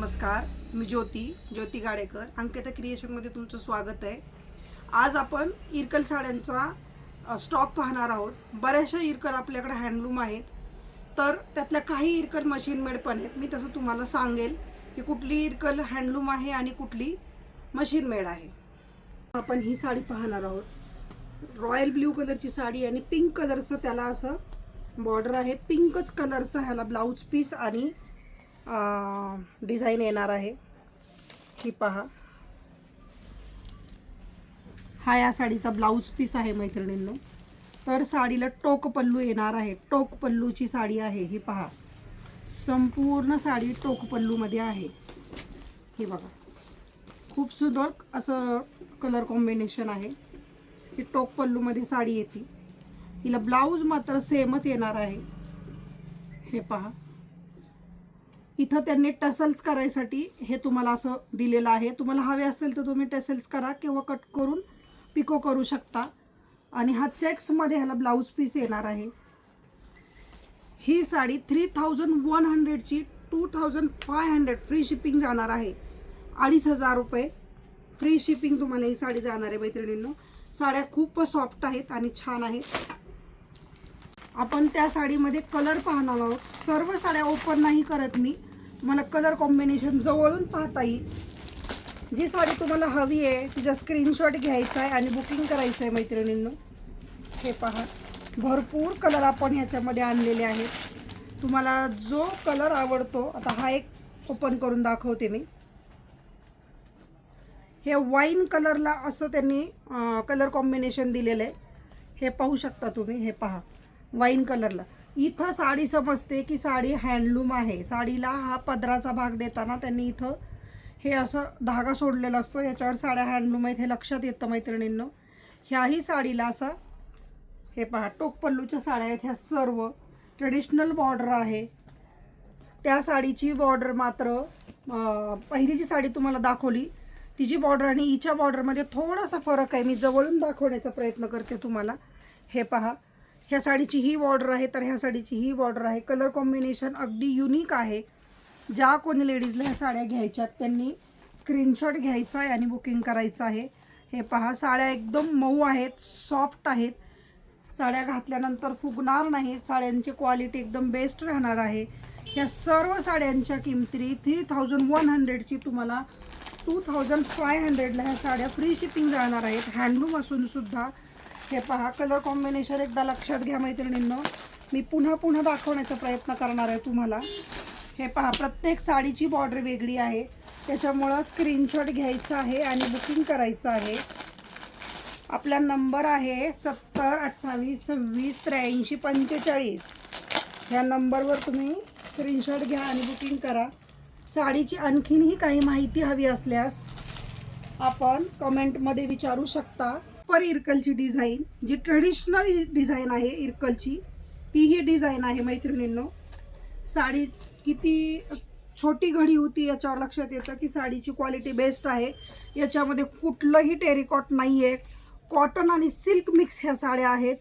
नमस्कार, मी ज्योती गाडेकर अंकिता क्रिएशनमध्ये तुमचं स्वागत आहे। आज आपण इरकल साड्यांचा स्टॉक पाहणार आहोत। बऱ्याचशा इरकल आपल्याकडे हँडलूम आहेत, तर त्यातल्या काही इरकल मशीन मेड पण आहेत। मी तसं तुम्हाला सांगेल की कुठली इरकल हँडलूम आहे आणि कुठली मशीन मेड आहे। आपण ही साडी पाहणार आहोत। रॉयल ब्ल्यू कलरची साडी आणि पिंक कलरचं त्याला असं बॉर्डर आहे। पिंकच कलरचा ह्याला ब्लाउज पीस आणि डिझाइन येणार आहे। ही पहा, हा या साडीचा ब्लाउज पीस आहे मैत्रिणींनो। तर साडीला टोक पल्लू येणार आहे। टोक पल्लूची साडी आहे। ही पहा, संपूर्ण साडी टोक पल्लू मध्ये आहे। हे बघा, खूप सुंदर असं कलर कॉम्बिनेशन आहे। ही टोक पल्लू मध्ये साडी येते। हिला ब्लाउज मात्र सेमच येणार आहे। हे पहा, इथं त्यांनी टसल्स करायसाठी हे तुम्हाला असं दिलेलं आहे। तुम्हाला हवे असतील तर तुम्ही टसल्स करा किंवा कट करून पिको करू शकता। आणि हा चेक्स मध्ये ह्याला ब्लाउज पीस येणार आहे। ही साडी 3100 ची 2500 फ्री शिपिंग जाणार आहे। 2500 रुपये फ्री शिपिंग तुम्हाला ही साडी जाणार आहे मैत्रिणींनो। साड्या खूप सॉफ्ट आहेत आणि छान आहेत। आपण त्या साडीमध्ये कलर पाहणार आहोत। सर्व साड्या ओपन नाही करत मी, तुम्हाला कलर कॉम्बिनेशन जवळून पाहता येईल। जी साडी तुम्हाला हवी आहे तिचा स्क्रीनशॉट घ्यायचा आहे आणि बुकिंग करायचं आहे मैत्रिणींनो। हे पहा, भरपूर कलर आपण ह्याच्यामध्ये आणलेले आहेत। तुम्हाला जो कलर आवडतो, आता हा एक ओपन करून दाखवते मी। हे वाईन कलरला असं त्यांनी कलर कॉम्बिनेशन दिलेलं आहे। हे पाहू शकता तुम्ही। हे पहा, वाईन कलरला इथं साडी समजते की साडी हँडलूम आहे। साडीला हा पदराचा भाग देताना त्यांनी इथं हे असं धागा सोडलेला असतो, याच्यावर साड्या हँडलूम आहेत हे लक्षात येतं मैत्रिणींनो। ह्याही साडीला असं हे पहा, टोक पल्लूच्या साड्या आहेत। ह्या सर्व ट्रेडिशनल बॉर्डर आहे। त्या साडीची बॉर्डर मात्र पहिली जी साडी तुम्हाला दाखवली तिची बॉर्डर आणि हिच्या बॉर्डरमध्ये थोडासा फरक आहे। मी जवळून दाखवण्याचा प्रयत्न करते तुम्हाला। हे पहा, ह्या साडीची ही बॉर्डर आहे, तर ह्या साडीची ही बॉर्डर आहे। कलर कॉम्बिनेशन अगदी युनिक आहे। ज्या कोणी लेडीजला ह्या साड्या घ्यायच्यात त्यांनी स्क्रीनशॉट घ्यायचा आहे आणि बुकिंग करायचं आहे। हे पहा, साड्या एकदम मऊ आहेत, सॉफ्ट आहेत। साड्या घातल्यानंतर फुगणार नाहीत। साड्यांची क्वालिटी एकदम बेस्ट राहणार आहे। ह्या सर्व साड्यांच्या किमती 3100 ची तुम्हाला 2500 ला ह्या साड्या फ्री शिपिंग जाणार आहेत, हँडलूम असून सुद्धा। हे पहा, कलर कॉम्बिनेशन एकदा लक्षात घ्या मैत्रिणींनो। मी पुन्हा दाखवण्याचा प्रयत्न करणार आहे तुम्हाला। हे पहा, प्रत्येक साडीची बॉर्डर वेगळी आहे, त्याच्यामुळं स्क्रीनशॉट घ्यायचा आहे आणि बुकिंग करायचं आहे। आपला नंबर आहे 70 28 26 83 45। ह्या नंबरवर तुम्ही स्क्रीनशॉट घ्या आणि बुकिंग करा। साडीची आणखीनही काही माहिती हवी असल्यास आपण कमेंटमध्ये विचारू शकता। पर इरकलची डिझाईन जी ट्रेडिशनल डिझाईन आहे इरकलची, ती ही डिझाईन आहे मैत्रिणींनो। साडी किती छोटी घडी होती याच्यावर लक्षात येतं की साडीची क्वालिटी बेस्ट आहे। याच्यामध्ये कुठलंही टेरिकॉट नाही आहे, कॉटन आणि सिल्क मिक्स ह्या साड्या आहेत,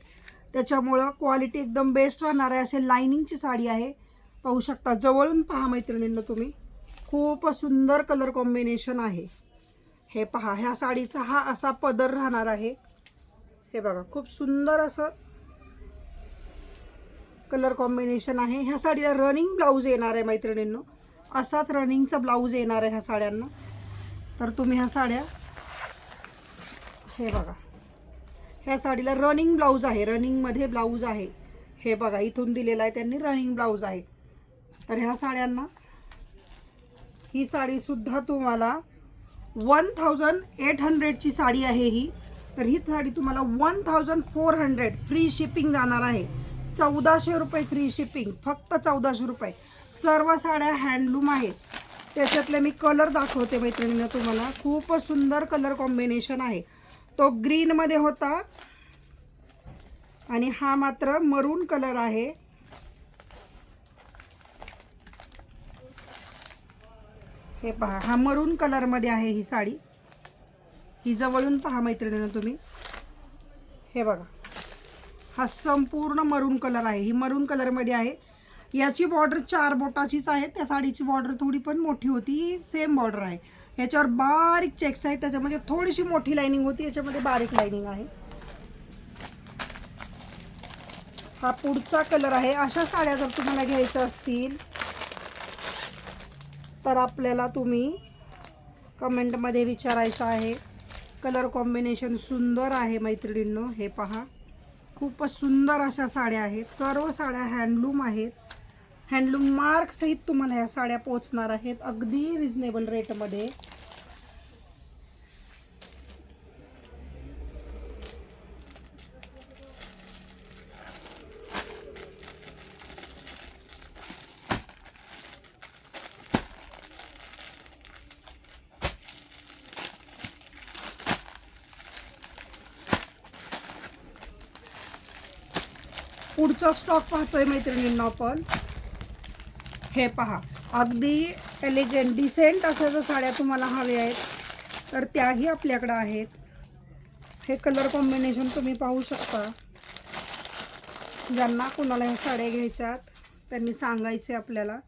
त्याच्यामुळं क्वालिटी एकदम बेस्ट राहणार आहे। असे लाइनिंगची साडी आहे, पाहू शकता। जवळून पहा मैत्रिणींनो तुम्ही, खूप सुंदर कलर कॉम्बिनेशन आहे। हे पहा, ह्या साडीचा हा असा पदर राहणार आहे। हे बघा, खूप सुंदर असं कलर कॉम्बिनेशन आहे। ह्या साडीला रनिंग ब्लाऊज येणार आहे मैत्रिणींनो। असाच रनिंगचा ब्लाऊज येणार आहे ह्या साड्यांना। तर तुम्ही ह्या साड्या, हे बघा, ह्या साडीला रनिंग ब्लाऊज आहे, रनिंगमध्ये ब्लाऊज आहे। हे बघा, इथून दिलेला आहे त्यांनी, रनिंग ब्लाऊज आहे। तर ह्या साड्यांना, ही साडी सुद्धा तुम्हाला 1800 ची साडी आहे ही। तर ही साडी तुम्हाला 1400 फ्री शिपिंग जाणार आहे। 1400 रुपये फ्री शिपिंग, फक्त 1400 रुपये। सर्व साड्या हँडलूम आहेत। त्याच्यातले मी कलर दाखवते मैत्रिणींना तुम्हाला। खूप सुंदर कलर कॉम्बिनेशन आहे। तो ग्रीन मध्ये होता आणि हा मात्र मरून कलर आहे। हे पहा, हा मरून कलर मध्ये आहे ही साडी। ही जवळून पहा मैत्रिणींनो तुम्ही। हे बघा, हा संपूर्ण मरून कलर आहे। ही मरून कलर मध्ये आहे याची बॉर्डर 4 बोटाचीच आहे, त्या साडीची बॉर्डर थोडी पण मोठी होती, सेम बॉर्डर आहे. याच्यावर बारीक चेक्स आहेत, त्याच्यामध्ये थोडीशी मोठी लाइनिंग होती, याच्यामध्ये बारीक लाइनिंग आहे. हा पुढचा कलर आहे. अशा साड्या जर तुम्हाला घ्यायच्या असतील तर आपल्याला तुम्ही कमेंटमध्ये विचारायचं आहे. कलर कॉम्बिनेशन सुंदर आहे मैत्रिणींनो. हे पहा, खूपच सुंदर अशा साड्या आहेत. सर्व साड्या हँडलूम आहेत. हँडलूम मार्क सहित तुम्हाला ह्या साड्या पोचणार आहेत अगदी रिजनेबल रेटमध्ये. पुढचा स्टॉक पाहतोय मैत्रिणींना आपण. हे पहा, अगदी एलिगंट डिसेंट अशा जर साड्या तुम्हाला हव्या आहेत तर त्याही आपल्याकडे आहेत. हे कलर कॉम्बिनेशन तुम्ही पाहू शकता. ज्यांना कुणाला ह्या साड्या घ्यायच्यात त्यांनी सांगायचे आपल्याला.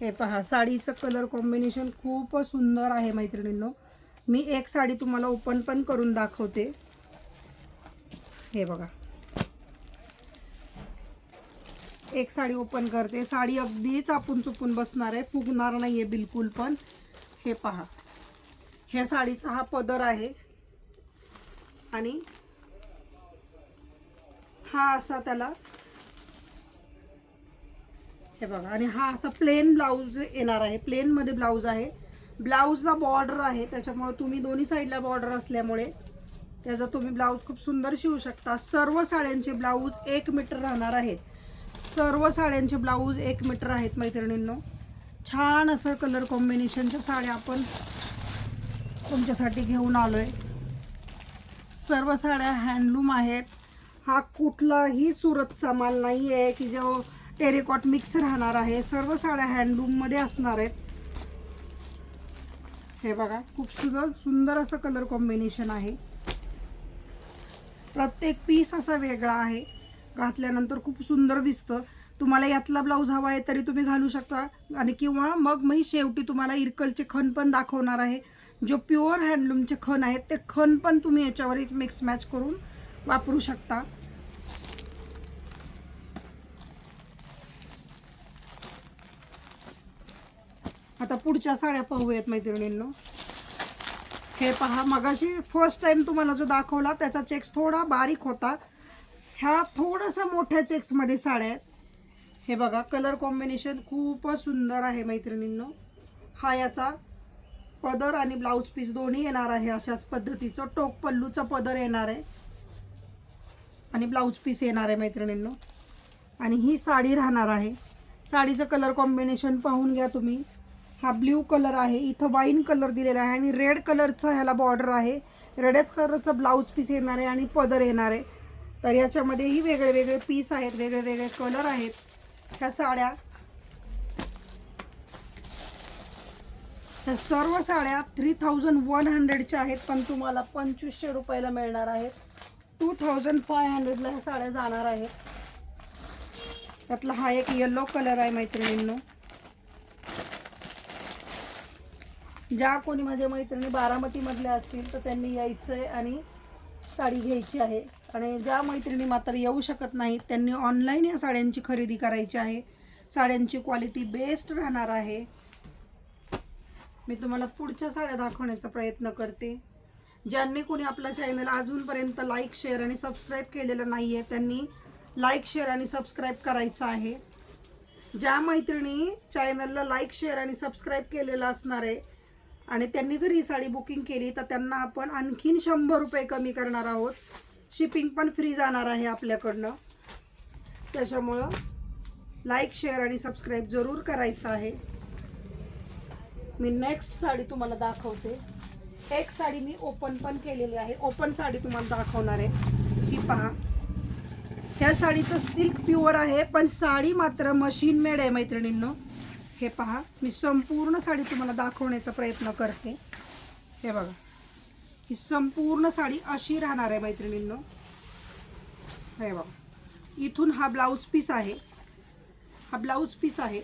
हे पहा, साडीचं कलर कॉम्बिनेशन खूप सुंदर आहे मैत्रिणींनो. मी एक साडी तुम्हाला ओपन पण करून दाखवते. हे बघा, एक साडी ओपन करते. साडी अगदी चापून चुपून बसणार आहे, फुगणार नाही आहे बिलकुल पण. हे पहा, ह्या साडीचा हा पदर आहे आणि हा असा त्याला, हे बघा, आणि हा असा प्लेन ब्लाऊज येणार आहे. प्लेनमध्ये ब्लाऊज आहे. ब्लाऊजला बॉर्डर आहे, त्याच्यामुळे तुम्ही दोन्ही साईडला बॉर्डर असल्यामुळे त्याचा तुम्ही ब्लाऊज खूप सुंदर शिवू शकता. सर्व साड्यांचे ब्लाऊज 1 मीटर राहणार आहेत. सर्व साड्यांचे ब्लाऊज 1 मीटर आहेत मैत्रिणींनो. छान असं कलर कॉम्बिनेशनच्या साड्या आपण तुमच्यासाठी घेऊन आलोय. सर्व साड्या हँडलूम आहेत. हा कुठलाही सुरतचा माल नाही आहे की जो टेरिकॉट मिक्स राहणार आहे. सर्व साड्या हँडलूममध्ये असणार आहेत. हे बघा, खूप सुंदर असं कलर कॉम्बिनेशन आहे. प्रत्येक पीस असा वेगळा आहे. घातल्यानंतर खूप सुंदर दिसतं. तुम्हाला यातला ब्लाऊज हवा आहे तरी तुम्ही घालू शकता, आणि किंवा मग मी शेवटी तुम्हाला इरकलचे खण पण दाखवणार आहे. जो प्युअर हँडलूमचे खण आहेत ते खण पण तुम्ही याच्यावर एक मिक्स मॅच करून वापरू शकता. आता पुढच्या साड्या पाहूयात मैत्रिणींनो. हे पहा, मगाशी फर्स्ट टाइम तुम्हाला जो दाखवला त्याचा चेक्स थोडा बारीक होता. ह्या थोडासा मोठ्या चेक्समध्ये साड्या आहेत. हे बघा, कलर कॉम्बिनेशन खूपच सुंदर आहे मैत्रिणींनो. हा याचा पदर आणि ब्लाऊज पीस दोन्ही येणार आहे अशाच पद्धतीचं. टोक पल्लूचा पदर येणार आहे आणि ब्लाऊज पीस येणार आहे मैत्रिणींनो. आणि ही साडी राहणार आहे. साडीचं कलर कॉम्बिनेशन पाहून घ्या तुम्ही. हा ब्ल्यू कलर आहे, इथं वाईन कलर दिलेला आहे आणि रेड कलरचा ह्याला बॉर्डर आहे. रेडच कलरचा ब्लाऊज पीस येणार आहे आणि पदर येणार आहे. तर याच्यामध्येही वेगळे वेगळे पीस आहेत, वेगळे वेगळे कलर आहेत. ह्या साड्या, ह्या सर्व साड्या 3100च्या आहेत, पण तुम्हाला 2500 रुपयाला मिळणार आहेत. 2500ला ह्या साड्या जाणार आहेत. त्यातला हा एक येलो कलर आहे मैत्रिणींनो. ज्या कोणी माझ्या मैत्रिणी बारामतीमधल्या असतील तर त्यांनी यायचं आहे आणि साडी घ्यायची आहे. आणि ज्या मैत्रिणी मात्र येऊ शकत नाहीत त्यांनी ऑनलाईन या साड्यांची खरेदी करायची आहे. साड्यांची क्वालिटी बेस्ट राहणार आहे. मी तुम्हाला पुढच्या साड्या दाखवण्याचा प्रयत्न करते. ज्यांनी कोणी आपला चॅनल अजूनपर्यंत लाईक, शेअर आणि सबस्क्राईब केलेलं नाही आहे त्यांनी लाईक, शेअर आणि सबस्क्राईब करायचं आहे. ज्या मैत्रिणी चॅनलला लाईक, शेअर आणि सबस्क्राईब केलेलं असणार आहे आणि त्यांनी जर ही साडी बुकिंग केली तर त्यांना आपण आणखीन 100 रुपये कमी करणार आहोत. शिपिंग पण फ्री जाणार आहे आपल्याकडनं. त्याच्यामुळं लाईक, शेअर आणि सबस्क्राईब जरूर करायचं आहे. मी नेक्स्ट साडी तुम्हाला दाखवते. एक साडी मी ओपन पण केलेली आहे. ओपन साडी तुम्हाला दाखवणार आहे. ही पहा, ह्या साडीचं सिल्क प्युअर आहे पण साडी मात्र मशीन मेड आहे मैत्रिणींनो. हे पहा, मी संपूर्ण साडी तुम्हाला दाखवण्याचा प्रयत्न करते. हे बघा, ही संपूर्ण साडी अशी राहणार आहे मैत्रिणींनो. हे बघा, इथून हा ब्लाऊज पीस आहे. हा ब्लाऊज पीस आहे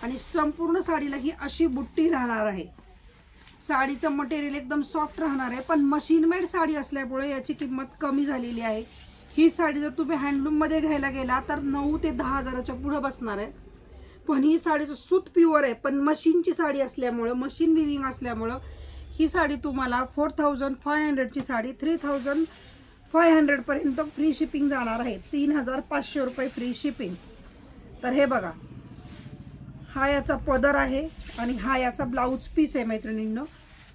आणि संपूर्ण साडीला ही अशी बुट्टी राहणार आहे. साडीचं मटेरियल एकदम सॉफ्ट राहणार आहे, पण मशीन मेड साडी असल्यामुळे याची किंमत कमी झालेली आहे. ही साडी जर तुम्ही हँडलूममध्ये घ्यायला गेला तर 9 ते 10 हजाराच्या पुढं बसणार आहे. पण ही साडीचं सूत प्युअर आहे, पण मशीनची साडी असल्यामुळं, मशीन विविंग असल्यामुळं ही साडी तुम्हाला 4500ची साडी 3500 पर्यंत फ्री शिपिंग जाणार आहे. 3500 रुपये फ्री शिपिंग. तर हे बघा, हा याचा पदर आहे आणि हा याचा ब्लाऊज पीस आहे मैत्रिणींनो.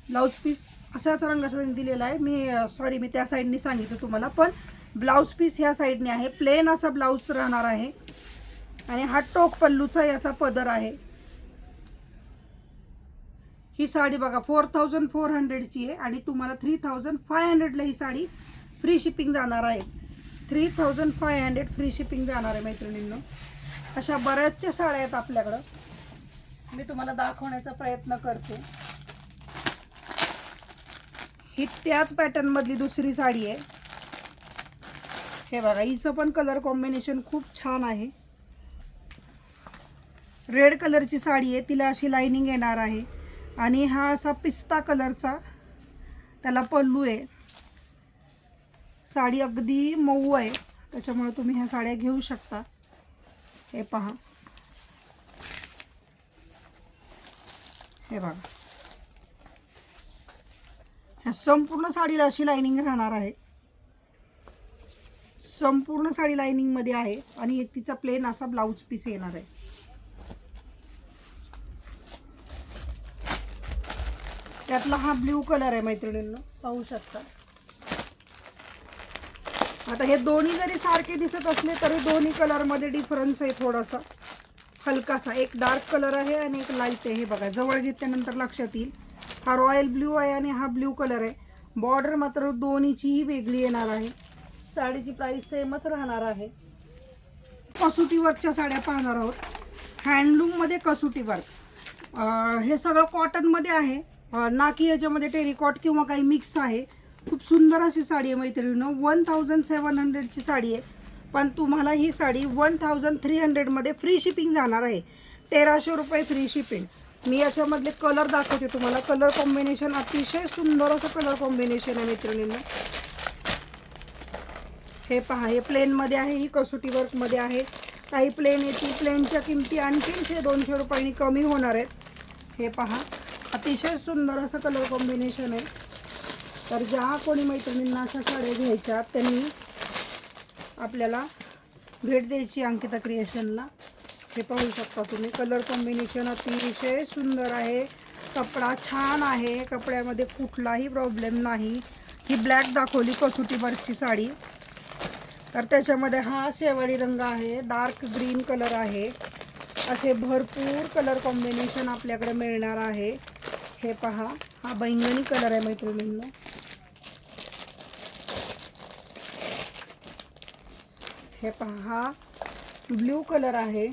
ब्लाऊज पीस असाच रंगाचा दिलेला आहे. मी त्या साईडने सांगितलं तुम्हाला, पण ब्लाऊज पीस ह्या साईडने आहे. प्लेन असा ब्लाऊज राहणार आहे आणि हा टोक पल्लूचा याचा पदर आहे. ही साडी बघा 4400ची आहे आणि तुम्हाला 3500ला ही साडी फ्री शिपिंग जाणार आहे. 3500 फ्री शिपिंग जाणार आहे मैत्रिणींनो. अशा बऱ्याचशा साड्या आहेत आपल्याकडं, मी तुम्हाला दाखवण्याचा प्रयत्न करते. ही त्याच पॅटर्न मधली दुसरी साडी आहे. हे बघा, हिचं पण कलर कॉम्बिनेशन खूप छान आहे. रेड कलरची साडी आहे, तिला अशी लाइनिंग येणार आहे आणि हा असा पिस्ता कलरचा त्याला पल्लू आहे. साडी अगदी मऊ आहे, त्याच्यामुळे तुम्ही ह्या साड्या घेऊ शकता. हे पहा, हे बघा, ह्या संपूर्ण साडीला अशी लाइनिंग राहणार आहे. संपूर्ण साडी लाइनिंग मध्ये आहे आणि तिचा प्लेन असा ब्लाऊज पीस येणार आहे. त्यातला हा ब्ल्यू कलर आहे मैत्रिणींनो, पाहू शकता. आता हे दोन्ही जरी सारखे दिसत असले तरी दोन्ही कलर मध्ये डिफरन्स आहे थोडासा हलकासा. एक डार्क कलर आहे आणि एक लाईट आहे. हे बघा, जवळ घेतल्यानंतर लक्षात येईल. हा रॉयल ब्ल्यू आहे आणि हा ब्ल्यू कलर आहे. बॉर्डर मात्र दोन्हीचीही वेगळी येणार आहे. साडीची प्राइस सेमच राहणार आहे. कसुटी वर्कच्या साड्या पाहणार आहोत. हँडलूम मध्ये कसुटी वर्क. हे सगळं कॉटन मध्ये आहे, ना की याच्यामध्ये टेरिकॉट किंवा काही मिक्स आहे. खूप सुंदर अशी साडी आहे मैत्रिणींनो. 1700ची साडी आहे, पण तुम्हाला ही साडी 1300 मध्ये फ्री शिपिंग जाणार आहे. 1300 रुपये फ्री शिपिंग. मी याच्यामधले कलर दाखवते तुम्हाला. कलर कॉम्बिनेशन अतिशय सुंदर असं कलर कॉम्बिनेशन आहे मैत्रिणींनो. हे पहा, हे प्लेन मध्ये आहे, ही कसुटी वर्क मध्ये आहे. काही प्लेन येतील, प्लेनच्या किमती आणखी 100-200 रुपयांनी कमी होणार आहेत. हे पहा, अतिशय सुंदर असं कलर कॉम्बिनेशन आहे. तर ज्या कोणी मैत्रिणींना अशा साड्या घ्यायच्या त्यांनी आपल्याला भेट द्यायची अंकिता क्रिएशनला. हे पाहू शकता तुम्ही, कलर कॉम्बिनेशन अतिशय सुंदर आहे. कपडा छान आहे, कपड्यामध्ये कुठलाही प्रॉब्लेम नाही. ही ब्लॅक दाखवली कसुटी वर्कची साडी, तर त्याच्यामध्ये हा शेवाळी रंग आहे, डार्क ग्रीन कलर आहे. असे भरपूर कलर कॉम्बिनेशन आपल्याकडे मिळणार आहे. हे पहा, हा बैंगनी कलर आहे मैत्रिणींनो. हे पहा, हा ब्ल्यू कलर आहे.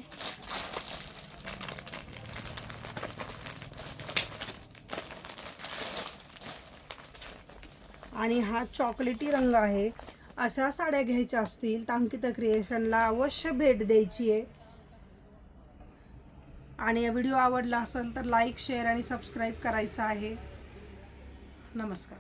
आणि हा चॉकलेटी रंग आहे. अशा साड्या घ्यायच्या असतील तर अंकिता क्रिएशनला अवश्य भेट द्यायची आहे. आणि या व्हिडिओ आवडला असेल तर लाईक, शेअर आणि सबस्क्राईब करायचा आहे. नमस्कार.